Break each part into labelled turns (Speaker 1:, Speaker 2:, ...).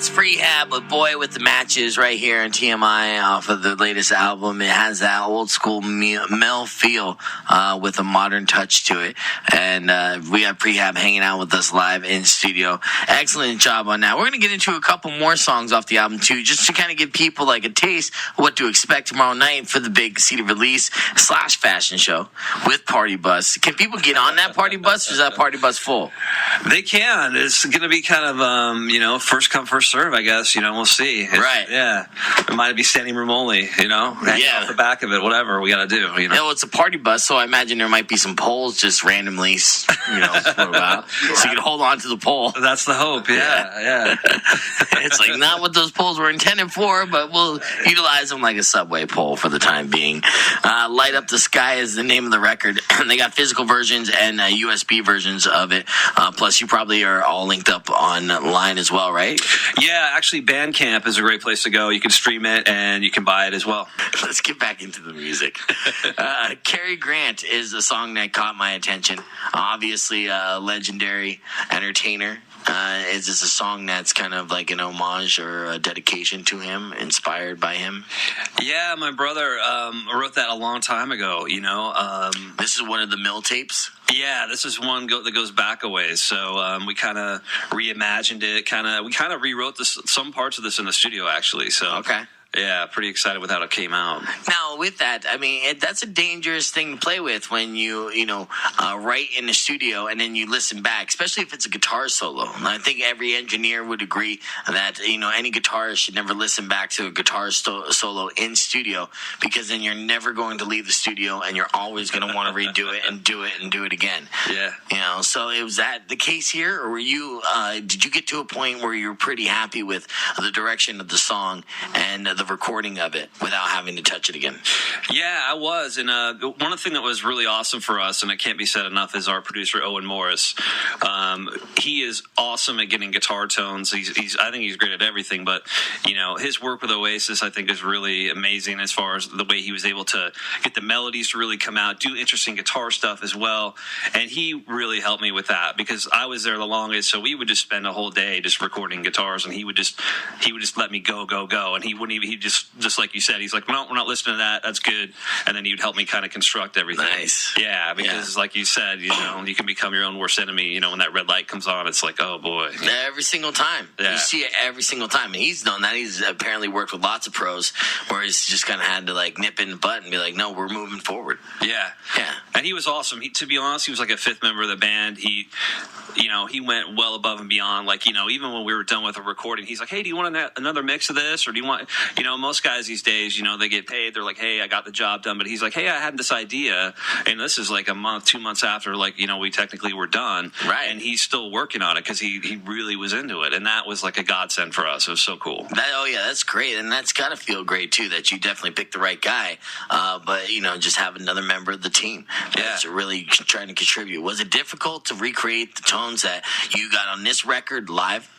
Speaker 1: That's Prehab with Boy with the Matches right here on TMI off of the latest album. It has that old school mel feel with a modern touch to it. And we have Prehab hanging out with us live in studio. Excellent job on that. We're going to get into a couple more songs off the album too, just to kind of give people like a taste of what to expect tomorrow night for the big CD release / fashion show with Party Bus. Can people get on that Party Bus, or is that Party Bus full?
Speaker 2: They can. It's going to be kind of, first come, first serve, I guess. We'll see.
Speaker 1: Right.
Speaker 2: Yeah. It might be standing room only, hanging off the back of it, whatever we got to do,
Speaker 1: Well, it's a party bus, so I imagine there might be some poles just randomly, about. So you can hold on to the pole.
Speaker 2: That's the hope, yeah.
Speaker 1: It's like not what those poles were intended for, but we'll utilize them like a subway pole for the time being. Light Up the Sky is the name of the record. They got physical versions and USB versions of it. Plus, you probably are all linked up online as well, right?
Speaker 2: Yeah, actually, Bandcamp is a great place to go. You can stream it and you can buy it as well.
Speaker 1: Let's get back into the music. Cary Grant is a song that caught my attention. Obviously, a legendary entertainer. Is this a song that's kind of like an homage or a dedication to him, inspired by him?
Speaker 2: Yeah, my brother wrote that a long time ago,
Speaker 1: This is one of the mill tapes?
Speaker 2: Yeah, this is one that goes back a ways. So we kind of reimagined it. We kind of rewrote some parts of this in the studio, actually. So
Speaker 1: okay.
Speaker 2: Yeah, pretty excited with how it came out.
Speaker 1: Now, with that, I mean, that's a dangerous thing to play with when you write in the studio and then you listen back, especially if it's a guitar solo. And I think every engineer would agree that, any guitarist should never listen back to a guitar solo in studio, because then you're never going to leave the studio and you're always going to want to redo it and do it and do it again.
Speaker 2: Yeah.
Speaker 1: So was that the case here, or were you, did you get to a point where you were pretty happy with the direction of the song and the recording of it without having to touch it again?
Speaker 2: Yeah, I was. And one thing that was really awesome for us, and it can't be said enough, is our producer, Owen Morris. He is awesome at getting guitar tones. I think he's great at everything, but, his work with Oasis, I think, is really amazing as far as the way he was able to get the melodies to really come out, do interesting guitar stuff as well. And he really helped me with that, because I was there the longest, so we would just spend a whole day just recording guitars, and he would just let me go, and he wouldn't even, he just like you said, he's like, no, we're not listening to that. That's good. And then he'd help me kind of construct everything.
Speaker 1: Nice.
Speaker 2: Yeah, because like you said, you can become your own worst enemy. When that red light comes on, it's like, oh boy.
Speaker 1: Every single time. Yeah. You see it every single time. And he's done that. He's apparently worked with lots of pros where he's just kind of had to like nip in the butt and be like, no, we're moving forward.
Speaker 2: Yeah.
Speaker 1: Yeah.
Speaker 2: And he was awesome. To be honest, he was like a fifth member of the band. He went well above and beyond. Like, even when we were done with a recording, he's like, hey, do you want another mix of this? Or do you want, most guys these days, they get paid. They're like, hey, I got the job done. But he's like, hey, I had this idea. And this is like a month, 2 months after, like, we technically were done.
Speaker 1: Right.
Speaker 2: And he's still working on it because he really was into it. And that was like a godsend for us. It was so cool.
Speaker 1: That's great. And that's got to feel great, too, that you definitely picked the right guy. But, just have another member of the team that's really trying to contribute. Was it difficult to recreate the tones that you got on this record live?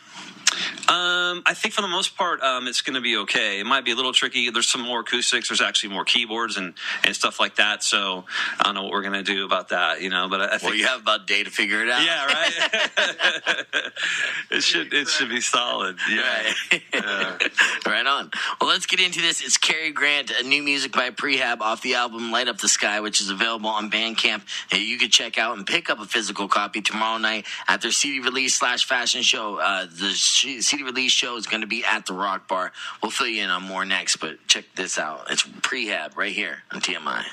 Speaker 2: I think for the most part, it's going to be okay. It might be a little tricky. There's some more acoustics. There's actually more keyboards and stuff like that. So I don't know what we're going to do about that, But I think
Speaker 1: you have about a day to figure it out.
Speaker 2: Yeah, right. It should be solid. Yeah.
Speaker 1: Right on. Well, let's get into this. It's Cary Grant, new music by Prehab off the album Light Up the Sky, which is available on Bandcamp. You can check out and pick up a physical copy tomorrow night at their CD release / fashion show. The CD release show is going to be at the Rock Bar. We'll fill you in on more next, but check this out. It's Prehab right here on TMI.